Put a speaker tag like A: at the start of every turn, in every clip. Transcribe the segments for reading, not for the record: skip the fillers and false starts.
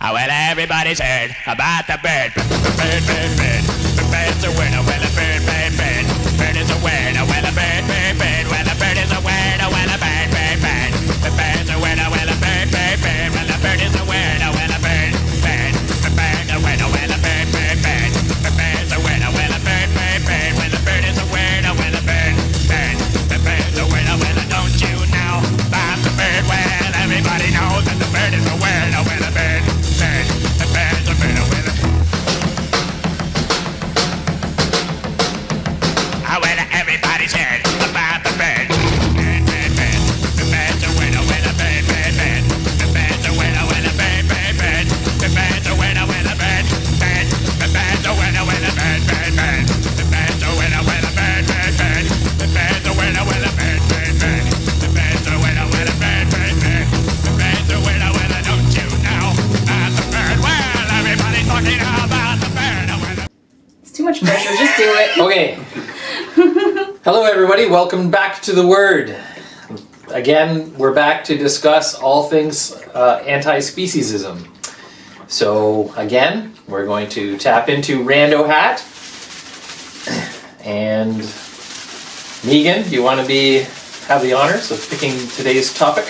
A: Oh, well, everybody's heard about the bird. Bird, bird, bird. The bird's a word. Oh, well, a bird, bird, bird. Bird is a word. Oh, well, a bird, bird, bird. Well, a bird is a word. Oh, well, a bird, bird, bird. The bird's a word. Oh, well, a bird, bird, bird. Well, a bird is a word. Oh, well, a bird, bird. The bird's a word. Oh, well, a bird, bird, bird. The bird's a word. Oh, well, a bird, bird, bird. Well, a bird is a word. Oh, well, a bird, bird. The bird's a word. Oh, well, don't you know about the bird? Well, everybody knows that the bird is a word. Oh, well, a bird. Everybody's heard about the bird. Bird, bird, bird. The bird's a winner when a bird, bird, bird. The bird's a winner when a bird, bird, bird. The bird's a winner when a bird, bird. The bird's a winner when a bird, bird, bird. The bird's a winner when a bird, bird, bird. The bird's a winner when a bird, bird, bird. The bird's a winner when a bird, bird, bird. The bird's a winner when a don't you know about the bird? Well, everybody's talking about the bird.
B: It's too much pressure. Just do it.
C: Okay. Hello everybody, welcome back to The Word. Again, we're back to discuss all things anti-speciesism. So again, we're going to tap into Rando Hat. And Megan, you want to have the honors of picking today's topic?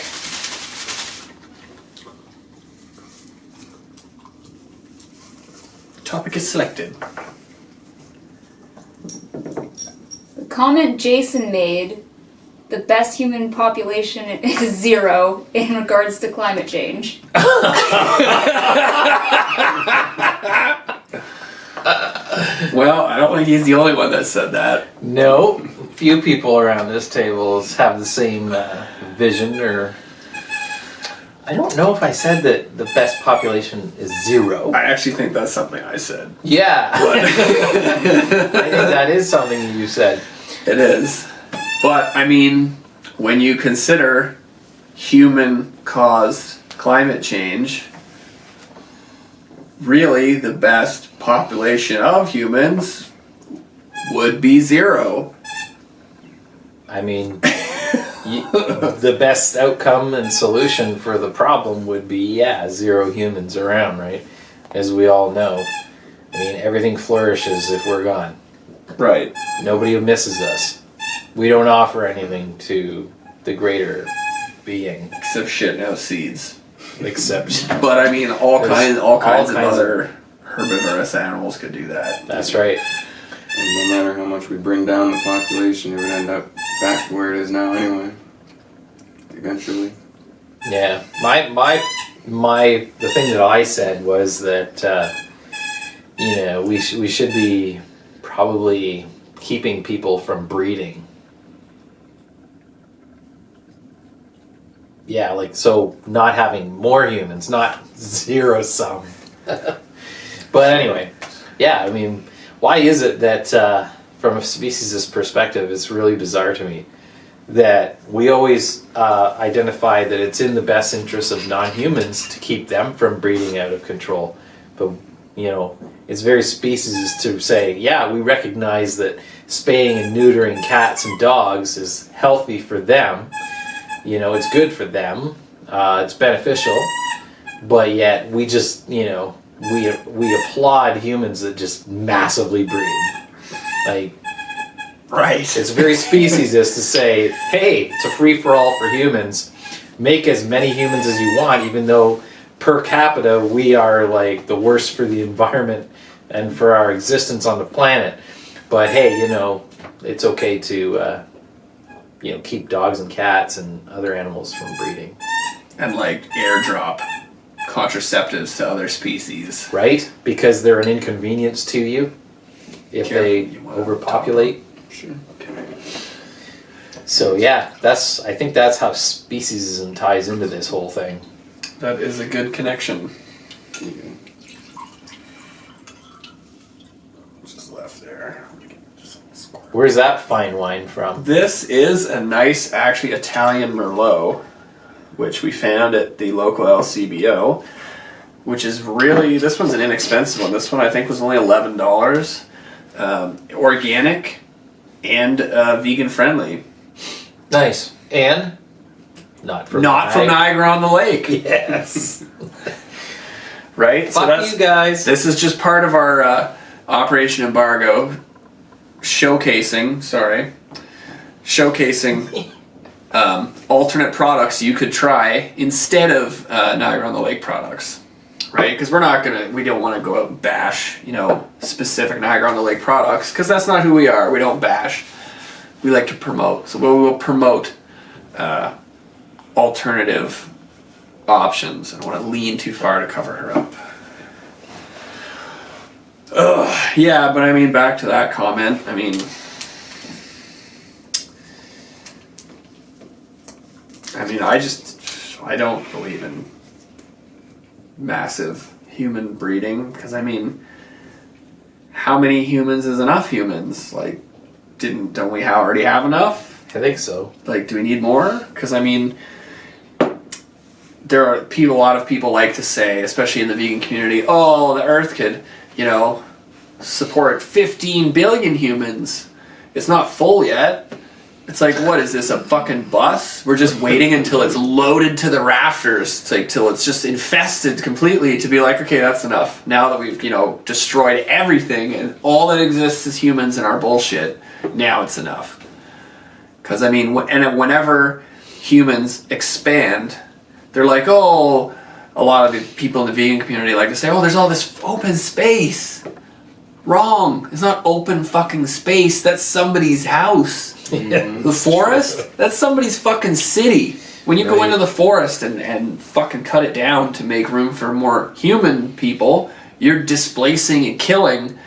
D: The topic is selected.
B: Comment Jason made, the best human population is 0 in regards to climate change.
D: Well, I don't think he's the only one that said that.
C: No, few people around this table have the same vision, or I don't know if I said that the best population is 0.
D: I actually think that's something I said.
C: Yeah. I think that is something you said.
D: It is. But, I mean, when you consider human-caused climate change, really the best population of humans would be 0.
C: I mean, the best outcome and solution for the problem would be, 0 humans around, right? As we all know. I mean, everything flourishes if we're gone.
D: Right.
C: Nobody misses us. We don't offer anything to the greater being.
D: Except shit no seeds.
C: Except.
D: But I mean, all kinds of
C: kinds
D: other herbivorous animals could do that.
C: That's right.
E: And no matter how much we bring down the population, it would end up back to where it is now anyway. Eventually.
C: Yeah. The thing that I said was that, we should be probably keeping people from breeding. Yeah, so not having more humans, not 0 sum. But anyway, I mean, why is it that from a speciesist perspective, it's really bizarre to me that we always identify that it's in the best interest of non-humans to keep them from breeding out of control. But, it's very speciesist to say, we recognize that spaying and neutering cats and dogs is healthy for them. It's good for them. It's beneficial. But yet we just, we applaud humans that just massively breed.
D: Right.
C: It's very speciesist to say, hey, it's a free-for-all for humans. Make as many humans as you want, even though per capita we are the worst for the environment and for our existence on the planet. But hey, it's okay to keep dogs and cats and other animals from breeding.
D: And airdrop contraceptives to other species.
C: Right? Because they're an inconvenience to you if they overpopulate.
E: Sure.
D: Okay.
C: So I think that's how speciesism ties into this whole thing.
D: That is a good connection. Just left there.
C: Where's that fine wine from?
D: This is a nice, actually, Italian Merlot, which we found at the local LCBO, which is really, this one's an inexpensive one. This one I think was only $11. Organic and vegan friendly.
C: Nice. And Not from
D: Not from Niagara on the Lake.
C: Yes.
D: right?
C: Fuck you guys.
D: This is just part of our Operation Embargo showcasing alternate products you could try instead of Niagara on the Lake products, right? Because we don't want to go out and bash, specific Niagara on the Lake products, because that's not who we are. We don't bash. We like to promote. So we will promote alternative options. I don't want to lean too far to cover her up. Yeah, but I mean, back to that comment. I don't believe in massive human breeding, because how many humans is enough humans? Like, don't we already have enough?
C: I think so.
D: Like, do we need more? Because there are a lot of people like to say, especially in the vegan community, oh, the Earth could, support 15 billion humans. It's not full yet. It's like, what is this, a fucking bus? We're just waiting until it's loaded to the rafters. It's like, till it's just infested completely to be like, okay, that's enough. Now that we've, destroyed everything and all that exists is humans and our bullshit, now it's enough. Because, whenever humans expand, they're like, oh, a lot of the people in the vegan community like to say, oh, there's all this open space. Wrong. It's not open fucking space. That's somebody's house. The forest? That's somebody's fucking city. When you go into the forest and fucking cut it down to make room for more human people, you're displacing and killing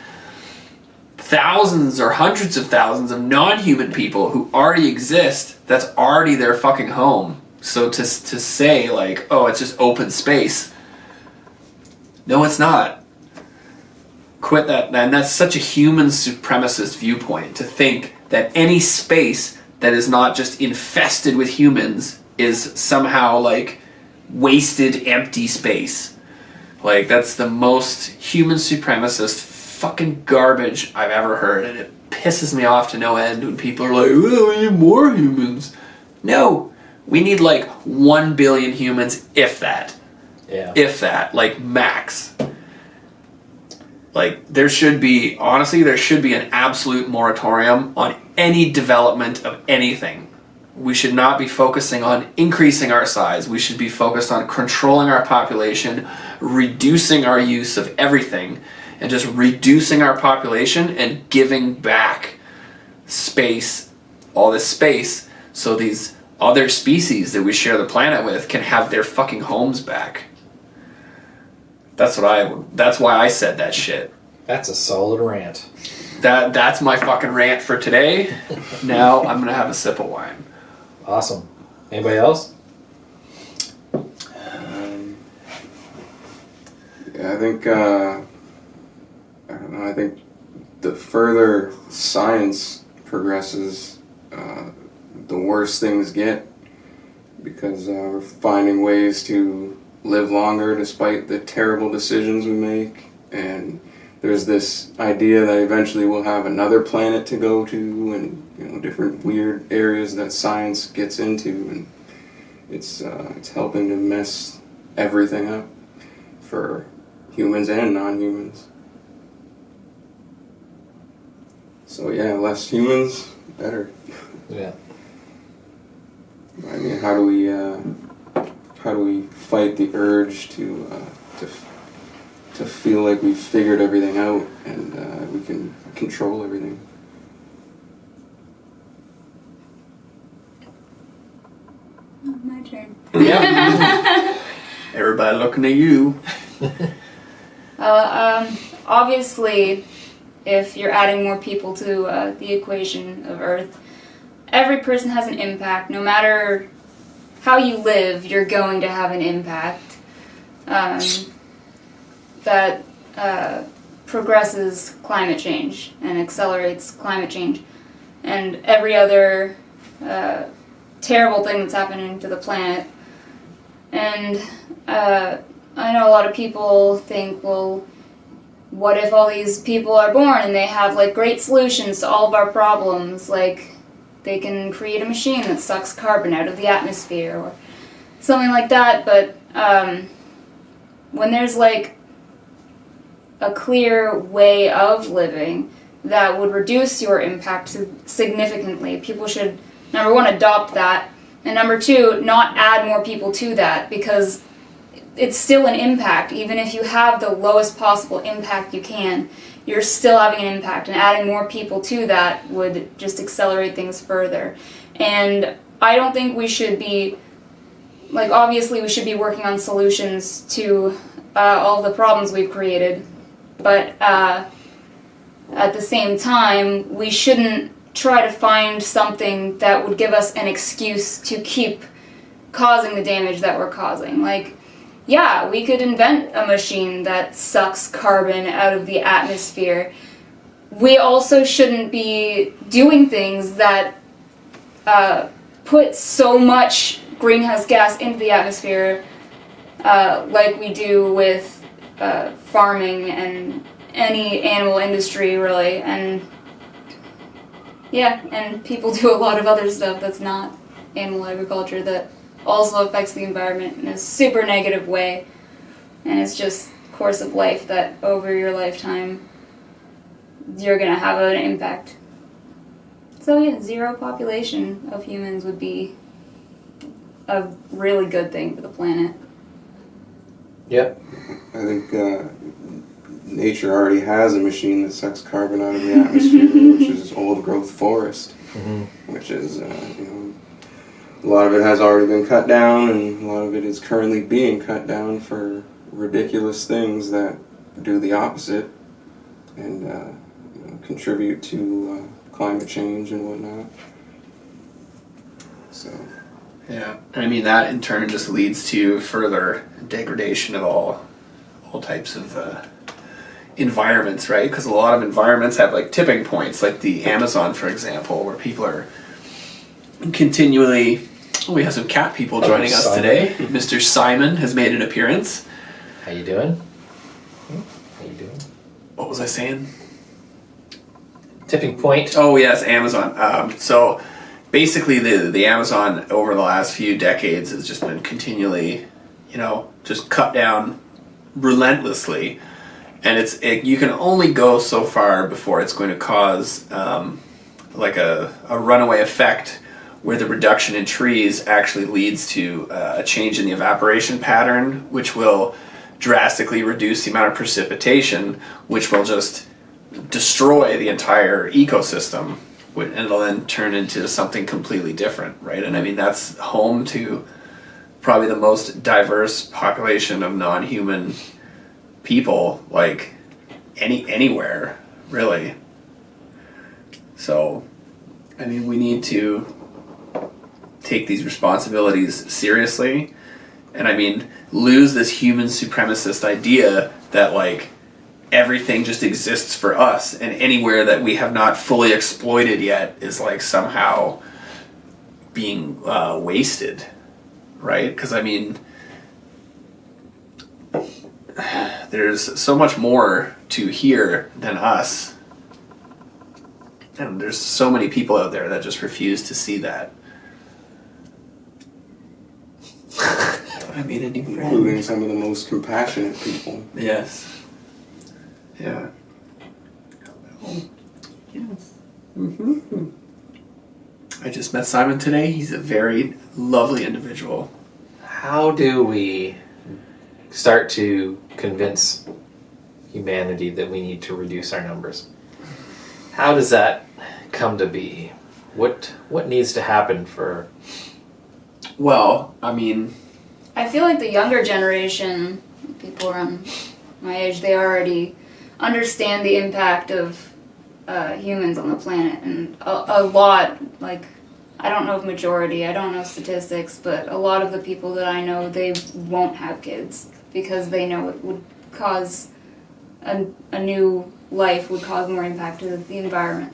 D: thousands or hundreds of thousands of non-human people who already exist. That's already their fucking home. So to say, like, oh, it's just open space. No, it's not. Quit that. And that's such a human supremacist viewpoint, to think that any space that is not just infested with humans is somehow, like, wasted, empty space. Like, that's the most human supremacist fucking garbage I've ever heard, and it pisses me off to no end when people are like, oh, we need more humans. No. We need like 1 billion humans, if that. Yeah. If that, like max. Like, there should be an absolute moratorium on any development of anything. We should not be focusing on increasing our size. We should be focused on controlling our population, reducing our use of everything, and just reducing our population and giving back space, all this space, so these other species that we share the planet with can have their fucking homes back. That's why I said that shit.
C: That's a solid rant.
D: That's my fucking rant for today. Now I'm gonna have a sip of wine.
C: Awesome. Anybody else?
E: Yeah, I think I think the further science progresses, the worse things get, because we're finding ways to live longer despite the terrible decisions we make, and there's this idea that eventually we'll have another planet to go to, and different weird areas that science gets into, and it's helping to mess everything up for humans and non-humans. So yeah, less humans, better.
C: Yeah.
E: I mean, how do we fight the urge to feel like we've figured everything out and we can control everything?
B: My turn.
D: Yeah. Everybody looking at you.
B: Obviously, if you're adding more people to the equation of Earth, every person has an impact. No matter how you live, you're going to have an impact that progresses climate change and accelerates climate change. And every other terrible thing that's happening to the planet. And I know a lot of people think, well, what if all these people are born and they have like great solutions to all of our problems, like they can create a machine that sucks carbon out of the atmosphere or something like that, but when there's like a clear way of living that would reduce your impact significantly. People should, number one, adopt that, and number two, not add more people to that, because it's still an impact. Even if you have the lowest possible impact you can, you're still having an impact, and adding more people to that would just accelerate things further. And I don't think we should be, like, obviously we should be working on solutions to all the problems we've created, but at the same time, we shouldn't try to find something that would give us an excuse to keep causing the damage that we're causing. Like, yeah, we could invent a machine that sucks carbon out of the atmosphere. We also shouldn't be doing things that put so much greenhouse gas into the atmosphere like we do with farming and any animal industry, really. And yeah, and people do a lot of other stuff that's not animal agriculture that also affects the environment in a super negative way. And it's just course of life that over your lifetime you're gonna have an impact. So yeah, zero population of humans would be a really good thing for the planet.
C: Yep.
E: I think nature already has a machine that sucks carbon out of the atmosphere, which is old growth forest, which is, a lot of it has already been cut down, and a lot of it is currently being cut down for ridiculous things that do the opposite and contribute to climate change and whatnot. So.
D: Yeah, and I mean that in turn just leads to further degradation of all types of environments, right? Because a lot of environments have like tipping points, like the Amazon, for example, where people are continually. Oh, we have some cat people joining us today. Mr. Simon has made an appearance.
C: How you doing? How you doing?
D: What was I saying?
C: Tipping point.
D: Oh yes, Amazon. So basically, the Amazon over the last few decades has just been continually, just cut down relentlessly, and you can only go so far before it's going to cause like a runaway effect, where the reduction in trees actually leads to a change in the evaporation pattern, which will drastically reduce the amount of precipitation, which will just destroy the entire ecosystem, and it'll then turn into something completely different, right? And I mean, that's home to probably the most diverse population of non-human people, like anywhere, really. So, I mean, we need to take these responsibilities seriously, and I mean, lose this human supremacist idea that like everything just exists for us, and anywhere that we have not fully exploited yet is like somehow being wasted, right? Because I mean, there's so much more to here than us, and there's so many people out there that just refuse to see that. I made a new friend.
E: Including some of the most compassionate people.
D: Yes. Yeah. Yes. Mm-hmm. I just met Simon today. He's a very lovely individual.
C: How do we start to convince humanity that we need to reduce our numbers? How does that come to be? What needs to happen for...
D: Well, I mean...
B: I feel like the younger generation, people around my age, they already understand the impact of humans on the planet, and a lot, like, I don't know if majority, I don't know statistics, but a lot of the people that I know, they won't have kids because they know it would cause a new life, would cause more impact to the environment.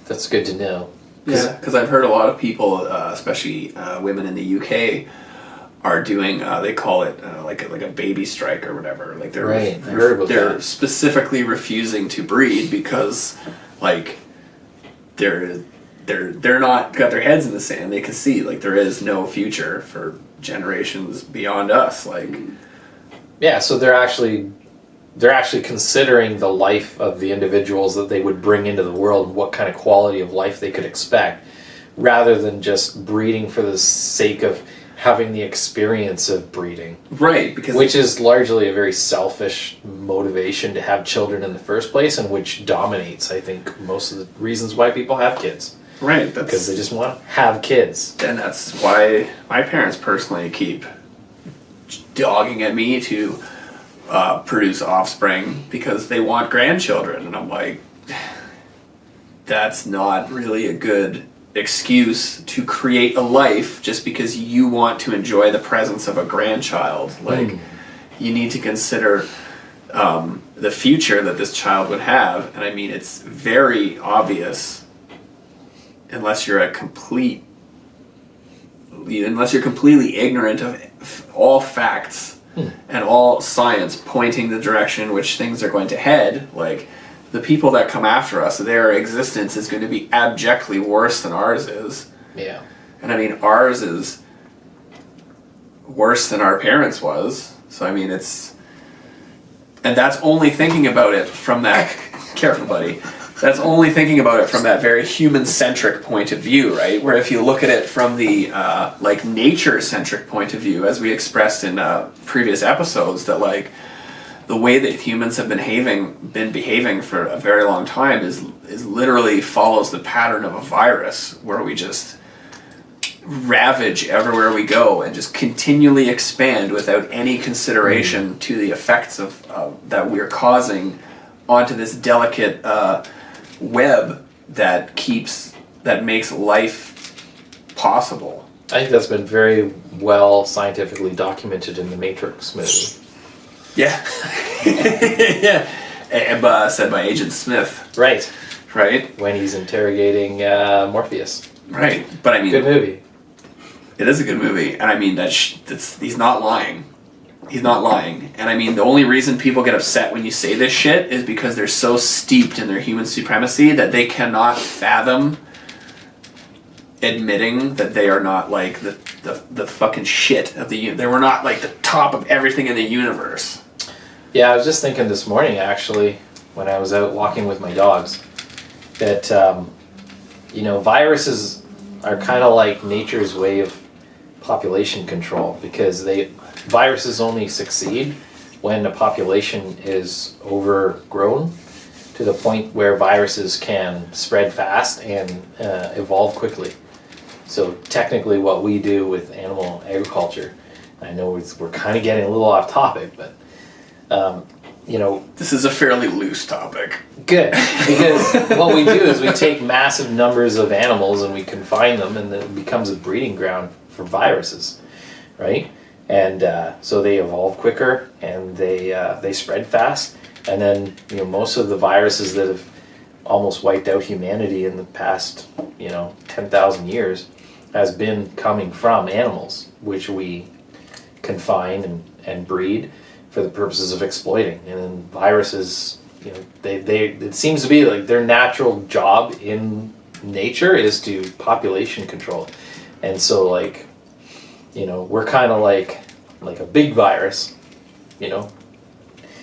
C: That's good to know.
D: Yeah, because I've heard a lot of people, especially women in the UK, are doing, they call it like a baby strike or whatever. Like they're specifically refusing to breed because like they're not got their heads in the sand. They can see like there is no future for generations beyond us. Like
C: yeah, so they're actually they're actually considering the life of the individuals that they would bring into the world and what kind of quality of life they could expect, rather than just breeding for the sake of having the experience of breeding.
D: Right, because
C: Which is largely a very selfish motivation to have children in the first place, and which dominates, I think, most of the reasons why people have kids.
D: right,
C: Because they just want to have kids.
D: and that's why my parents personally keep dogging at me to produce offspring, because they want grandchildren, and I'm like, that's not really a good excuse to create a life just because you want to enjoy the presence of a grandchild. Like, you need to consider the future that this child would have, and I mean, it's very obvious, unless you're completely ignorant of all facts and all science pointing the direction in which things are going to head. Like, the people that come after us, their existence is going to be abjectly worse than ours is.
C: Yeah.
D: And I mean, ours is worse than our parents' was. So I mean, and that's only thinking about it from that, careful buddy, that's only thinking about it from that very human-centric point of view, right? Where if you look at it from the like nature-centric point of view, as we expressed in previous episodes, that like the way that humans have been behaving for a very long time is literally follows the pattern of a virus, where we just ravage everywhere we go and just continually expand without any consideration to the effects of that we're causing onto this delicate web that makes life possible.
C: I think that's been very well scientifically documented in the Matrix movie.
D: Yeah. Yeah. And said by Agent Smith.
C: Right.
D: Right?
C: When he's interrogating Morpheus.
D: Right. But I mean,
C: Good movie.
D: it is a good movie. And I mean, he's not lying. He's not lying. And I mean, the only reason people get upset when you say this shit is because they're so steeped in their human supremacy that they cannot fathom admitting that they are not like the fucking shit of the they were not like the top of everything in the universe.
C: Yeah, I was just thinking this morning, actually, when I was out walking with my dogs, that, viruses are kind of like nature's way of population control, because viruses only succeed when a population is overgrown to the point where viruses can spread fast and evolve quickly. So technically what we do with animal agriculture, I know we're kind of getting a little off topic, but
D: This is a fairly loose topic.
C: good, because what we do is we take massive numbers of animals and we confine them, and it becomes a breeding ground for viruses, right? And so they evolve quicker, and they spread fast, and then most of the viruses that have almost wiped out humanity in the past 10,000 years has been coming from animals, which we confine and breed for the purposes of exploiting. And then viruses, it seems to be like their natural job in nature is to population control. And so we're kind of like a big virus,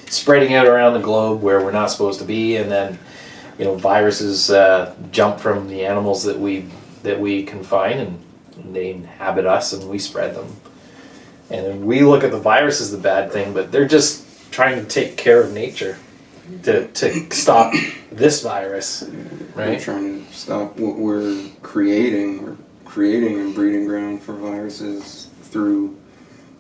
C: spreading out around the globe where we're not supposed to be, and then viruses jump from the animals that we confine, and they inhabit us and we spread them. And then we look at the virus as the bad thing, but they're just trying to take care of nature to stop this virus,
E: We're
C: right?
E: trying to stop what we're creating. We're creating a breeding ground for viruses through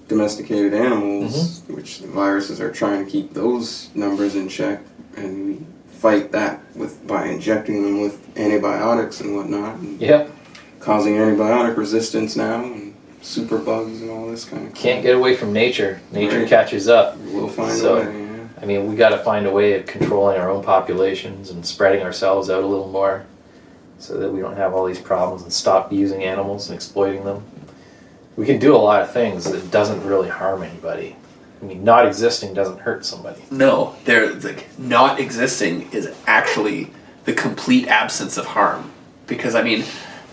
E: domesticated animals, which the viruses are trying to keep those numbers in check, and we fight that by injecting them with antibiotics and whatnot, and
C: Yep.
E: causing antibiotic resistance now, and superbugs and all this kind of
C: Can't get away from nature. Nature
E: Right.
C: catches up.
E: We'll find
C: So,
E: a way, yeah.
C: I mean, we got to find a way of controlling our own populations and spreading ourselves out a little more, so that we don't have all these problems, and stop using animals and exploiting them. We can do a lot of things that doesn't really harm anybody. I mean, not existing doesn't hurt somebody.
D: No, not existing is actually the complete absence of harm. Because I mean,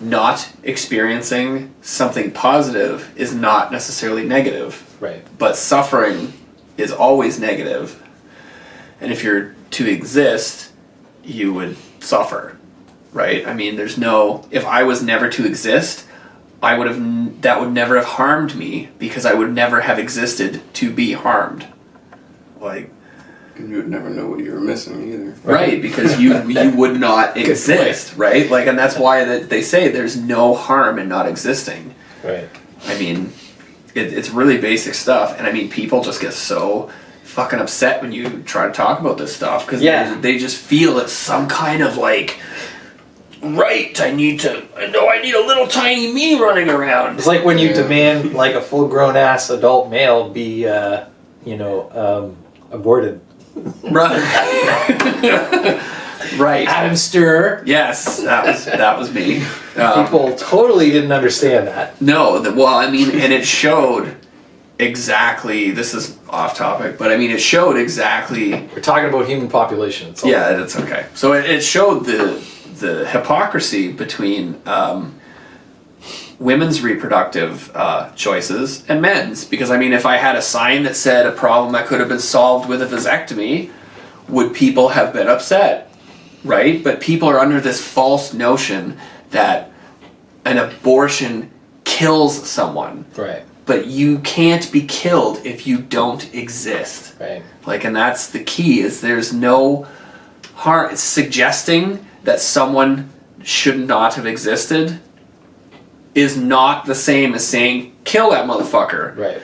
D: not experiencing something positive is not necessarily negative.
C: Right.
D: But suffering is always negative. And if you're to exist, you would suffer, right? I mean, there's no, if I was never to exist, I would have, that would never have harmed me because I would never have existed to be harmed. Like,
E: And you would never know what you were missing either.
D: right, because you would not exist, right? Like, and that's why that they say there's no harm in not existing.
C: Right.
D: I mean, it's really basic stuff, and I mean, people just get so fucking upset when you try to talk about this stuff because they just feel it's some kind of like, right, I need a little tiny me running around.
C: It's like when you demand like a full-grown ass adult male be, aborted.
D: Right. Right.
C: Adam Stir.
D: Yes, that was me.
C: People totally didn't understand that.
D: No, well, I mean, and it showed exactly. This is off topic, but I mean, it showed exactly.
C: We're talking about human population. It's all
D: Yeah, that's okay. So it showed the hypocrisy between women's reproductive choices and men's. Because I mean, if I had a sign that said a problem that could have been solved with a vasectomy, would people have been upset? Right? But people are under this false notion that an abortion kills someone.
C: Right.
D: But you can't be killed if you don't exist.
C: Right.
D: Like, and that's the key, is there's no harm. It's suggesting that someone should not have existed is not the same as saying, kill that motherfucker.
C: Right.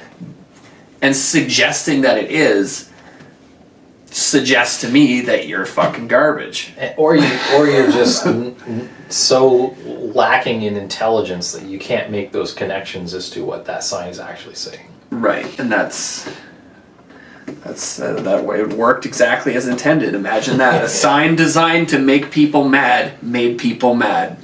D: And suggesting that it is suggests to me that you're fucking garbage.
C: Or you're just so lacking in intelligence that you can't make those connections as to what that sign is actually saying.
D: Right, and that's that way it worked exactly as intended. Imagine that. A sign designed to make people mad made people mad.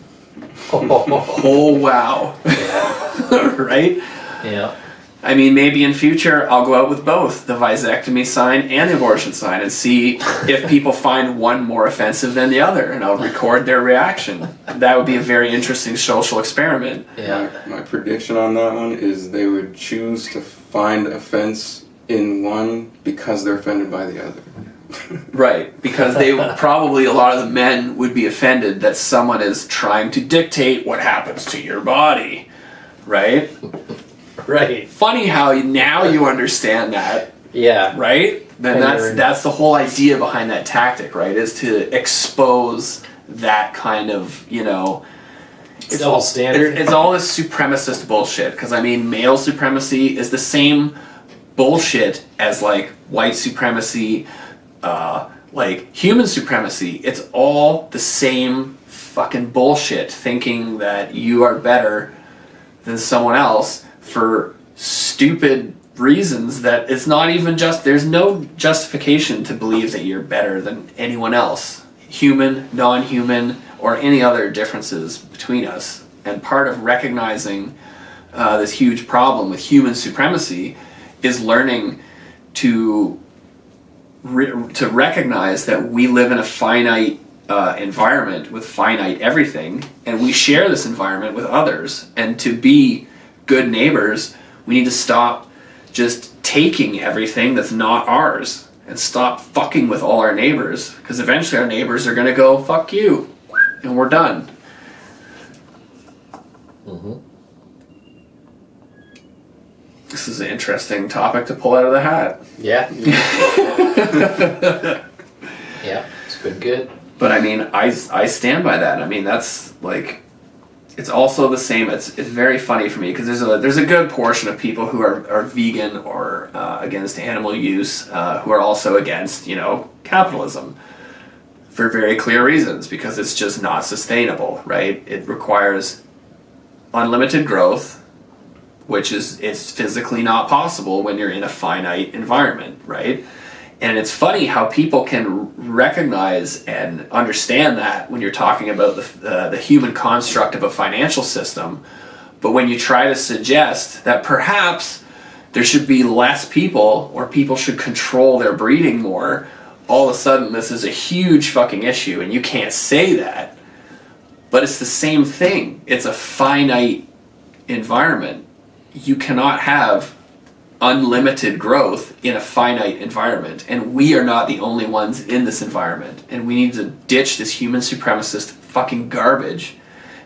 D: Oh wow.
C: Yeah.
D: Right?
C: Yeah.
D: I mean, maybe in future I'll go out with both the vasectomy sign and the abortion sign and see if people find one more offensive than the other, and I'll record their reaction. That would be a very interesting social experiment.
C: Yeah.
E: My prediction on that one is they would choose to find offense in one because they're offended by the other.
D: Right, because they would probably, a lot of the men would be offended that someone is trying to dictate what happens to your body. Right?
C: Right.
D: Funny how now you understand that.
C: Yeah.
D: Right? Then that's the whole idea behind that tactic, right? Is to expose that kind of, it's
C: Double standard.
D: It's all this supremacist bullshit. Because I mean, male supremacy is the same bullshit as like white supremacy, like human supremacy. It's all the same fucking bullshit. Thinking that you are better than someone else for stupid reasons that it's not even there's no justification to believe that you're better than anyone else, human, non-human, or any other differences between us. And part of recognizing this huge problem with human supremacy is learning to recognize that we live in a finite environment with finite everything, and we share this environment with others. And to be good neighbors, we need to stop just taking everything that's not ours and stop fucking with all our neighbors, because eventually our neighbors are going to go, fuck you, and we're done.
C: Mm-hmm.
D: This is an interesting topic to pull out of the hat.
C: Yeah. Yeah, it's been good.
D: But I mean, I stand by that. I mean, that's like, it's also the same. It's very funny for me because there's a good portion of people who are vegan or against animal use who are also against capitalism for very clear reasons, because it's just not sustainable, right? It requires unlimited growth, which it's physically not possible when you're in a finite environment, right? And it's funny how people can recognize and understand that when you're talking about the human construct of a financial system. But when you try to suggest that perhaps there should be less people, or people should control their breeding more, all of a sudden this is a huge fucking issue, and you can't say that. But it's the same thing. It's a finite environment. You cannot have unlimited growth in a finite environment, and we are not the only ones in this environment, and we need to ditch this human supremacist fucking garbage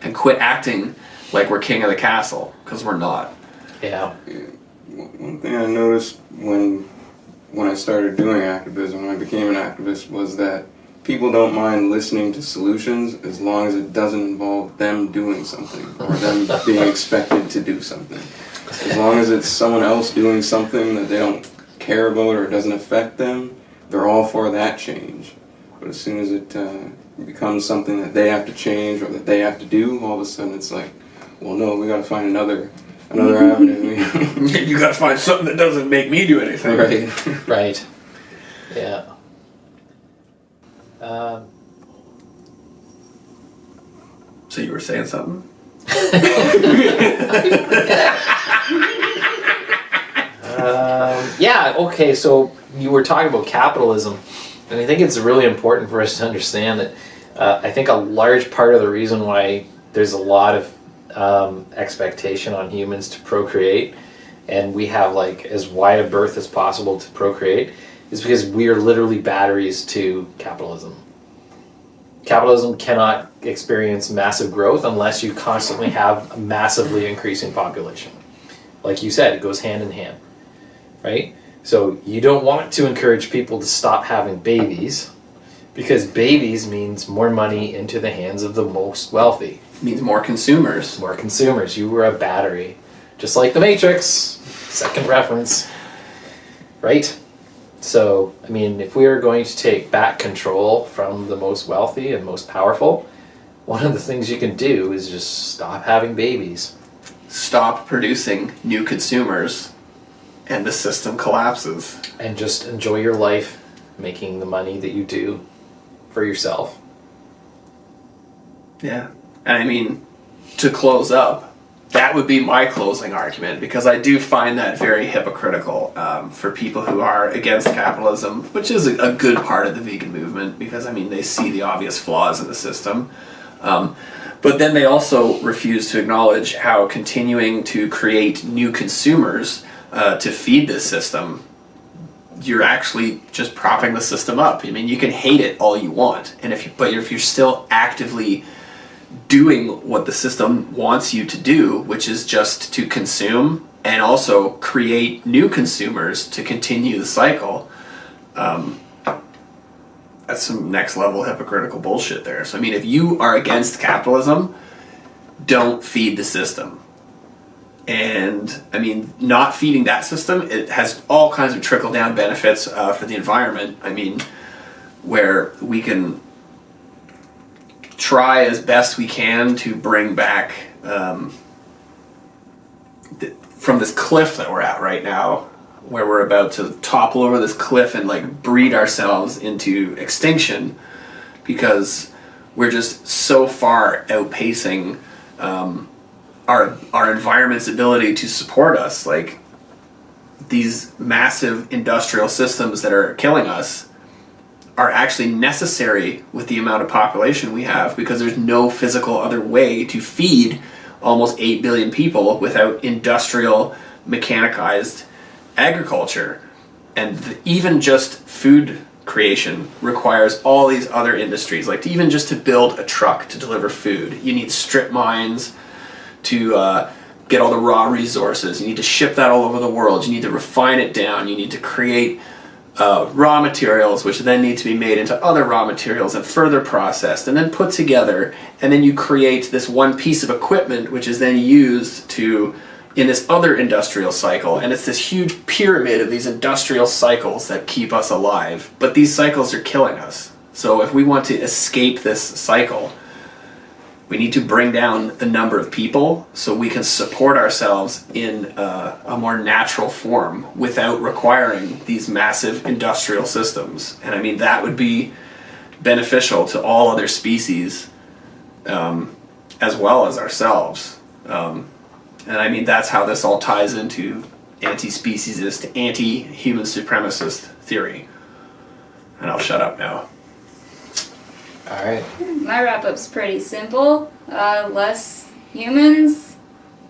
D: and quit acting like we're king of the castle, because we're not.
C: Yeah.
E: One thing I noticed when I started doing activism, when I became an activist, was that people don't mind listening to solutions as long as it doesn't involve them doing something or them being expected to do something. As long as it's someone else doing something that they don't care about or it doesn't affect them, they're all for that change. But as soon as it becomes something that they have to change or that they have to do, all of a sudden it's like, well, no, we gotta find another avenue.
D: You gotta find something that doesn't make me do anything.
E: Right.
C: Right. Yeah.
D: So you were saying something?
C: Yeah, okay, so you were talking about capitalism, and I think it's really important for us to understand that I think a large part of the reason why there's a lot of expectation on humans to procreate, and we have like as wide a berth as possible to procreate, is because we are literally batteries to capitalism. Capitalism cannot experience massive growth unless you constantly have a massively increasing population. Like you said, it goes hand in hand, right? So you don't want to encourage people to stop having babies, because babies means more money into the hands of the most wealthy.
D: It means more consumers.
C: More consumers. You were a battery. Just like the Matrix. Second reference. Right? So, I mean, if we are going to take back control from the most wealthy and most powerful, one of the things you can do is just stop having babies.
D: Stop producing new consumers, and the system collapses.
C: And just enjoy your life making the money that you do for yourself.
D: Yeah. And I mean, to close up, that would be my closing argument, because I do find that very hypocritical for people who are against capitalism, which is a good part of the vegan movement, because I mean, they see the obvious flaws in the system. But then they also refuse to acknowledge how continuing to create new consumers to feed this system, you're actually just propping the system up. I mean, you can hate it all you want, and if you're still actively doing what the system wants you to do, which is just to consume and also create new consumers to continue the cycle, that's some next level hypocritical bullshit there. So I mean, if you are against capitalism, don't feed the system. And I mean, not feeding that system, it has all kinds of trickle down benefits for the environment. I mean, where we can try as best we can to bring back from this cliff that we're at right now, where we're about to topple over this cliff and like breed ourselves into extinction, because we're just so far outpacing our environment's ability to support us. Like, these massive industrial systems that are killing us are actually necessary with the amount of population we have, because there's no physical other way to feed almost 8 billion people without industrial, mechanized agriculture. And even just food creation requires all these other industries. Like, even just to build a truck to deliver food, you need strip mines to get all the raw resources. You need to ship that all over the world. You need to refine it down. You need to create raw materials, which then need to be made into other raw materials and further processed and then put together, and then you create this one piece of equipment which is then used to in this other industrial cycle. And it's this huge pyramid of these industrial cycles that keep us alive, but these cycles are killing us. So if we want to escape this cycle, we need to bring down the number of people so we can support ourselves in a more natural form without requiring these massive industrial systems. And I mean, that would be beneficial to all other species as well as ourselves. And I mean, that's how this all ties into anti-speciesist, anti-human supremacist theory. And I'll shut up now.
C: All right.
B: My wrap-up's pretty simple. Less humans,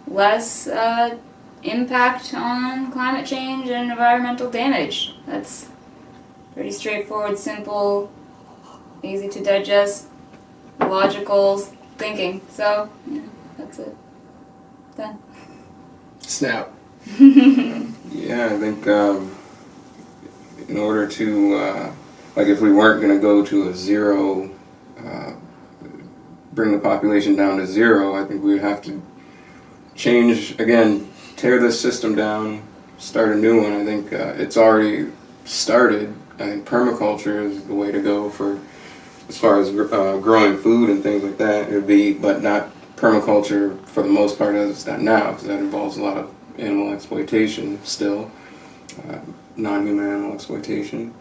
B: less impact on climate change and environmental damage. That's pretty straightforward, simple, easy to digest, logical thinking. So, yeah, that's it. Done.
E: Snap. Yeah, I think in order to, like if we weren't going to go to a zero, bring the population down to zero, I think we would have to change, again, tear this system down, start a new one. I think it's already started. I think permaculture is the way to go for, as far as growing food and things like that. It would be, but not permaculture for the most part as it's done now, because that involves a lot of animal exploitation still, non-human animal exploitation.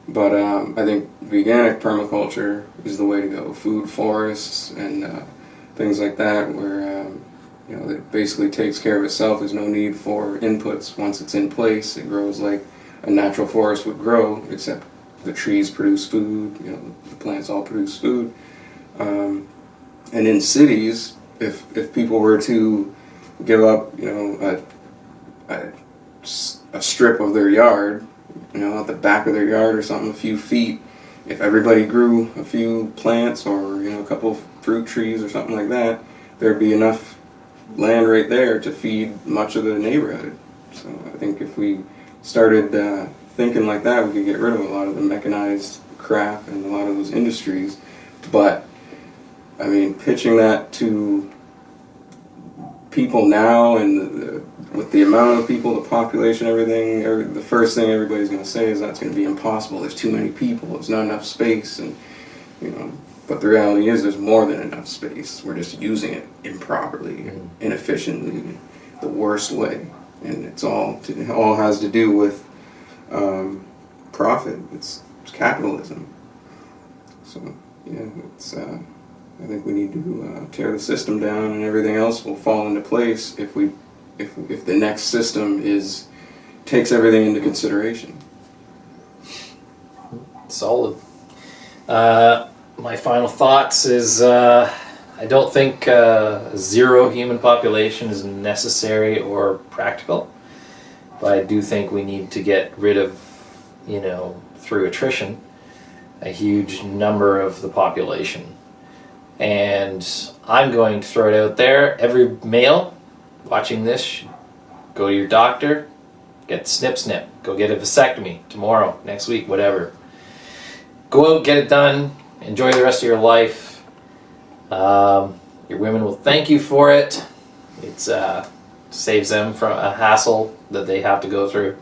E: But I think veganic permaculture is the way to go. Food forests and things like that, where you know, it basically takes care of itself. There's no need for inputs. Once it's in place, it grows like a natural forest would grow, except the trees produce food, you know, the plants all produce food. And in cities, if people were to give up, you know, a strip of their yard, you know, at the back of their yard or something, a few feet, if everybody grew a few plants or, you know, a couple of fruit trees or something like that, there'd be enough land right there to feed much of the neighborhood. So I think if we started thinking like that, we could get rid of a lot of the mechanized crap and a lot of those industries. But I mean, pitching that to people now, and with the amount of people, the population, everything, the first thing everybody's going to say is that's going to be impossible. There's too many people. There's not enough space, and you know. But the reality is, there's more than enough space. We're just using it improperly, inefficiently, the worst way, and it all has to do with profit. It's capitalism. So yeah, it's. I think we need to tear the system down, and everything else will fall into place if the next system takes everything into consideration.
C: Solid. My final thoughts is I don't think zero human population is necessary or practical, but I do think we need to get rid of, you know, through attrition, a huge number of the population. And I'm going to throw it out there, every male watching this should go to your doctor, get snip, go get a vasectomy tomorrow, next week, whatever. Go out, get it done. Enjoy the rest of your life. Your women will thank you for it. It saves them from a hassle that they have to go through.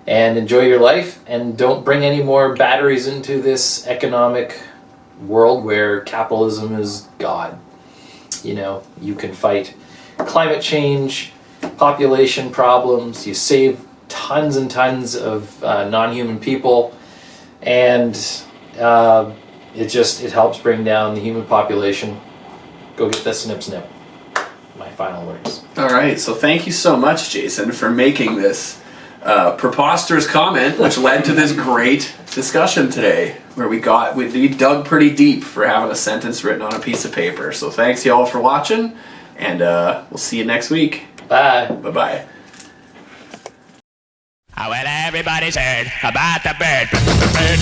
C: And enjoy your life, and don't bring any more batteries into this economic world where capitalism is God. You know, you can fight climate change, population problems, you save tons and tons of non-human people, and it helps bring down the human population. Go get the snip. My final words.
D: All right, so thank you so much, Jason, for making this preposterous comment, which led to this great discussion today, where we dug pretty deep for having a sentence written on a piece of paper. So thanks y'all for watching, and we'll see you next week.
C: Bye.
D: Bye-bye.
A: Well, everybody's heard about the bird. Bird.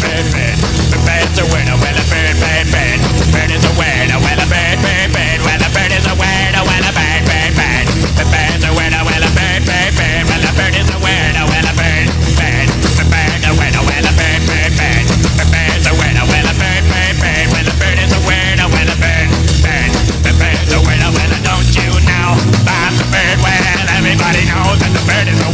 A: The bird's a winner. Well, a bird. Bird is a winner. Well, a bird. Well, a bird is a winner. Well, a bird. The bird's a winner. Well, a bird. Well, a bird is a winner. Well, a bird. The bird's a winner. Well, a bird. The bird's a winner. Well, a bird. Well, a bird is a winner. Well, a bird. The bird's a winner. Well, don't you know about the bird? Well, everybody knows that the bird is a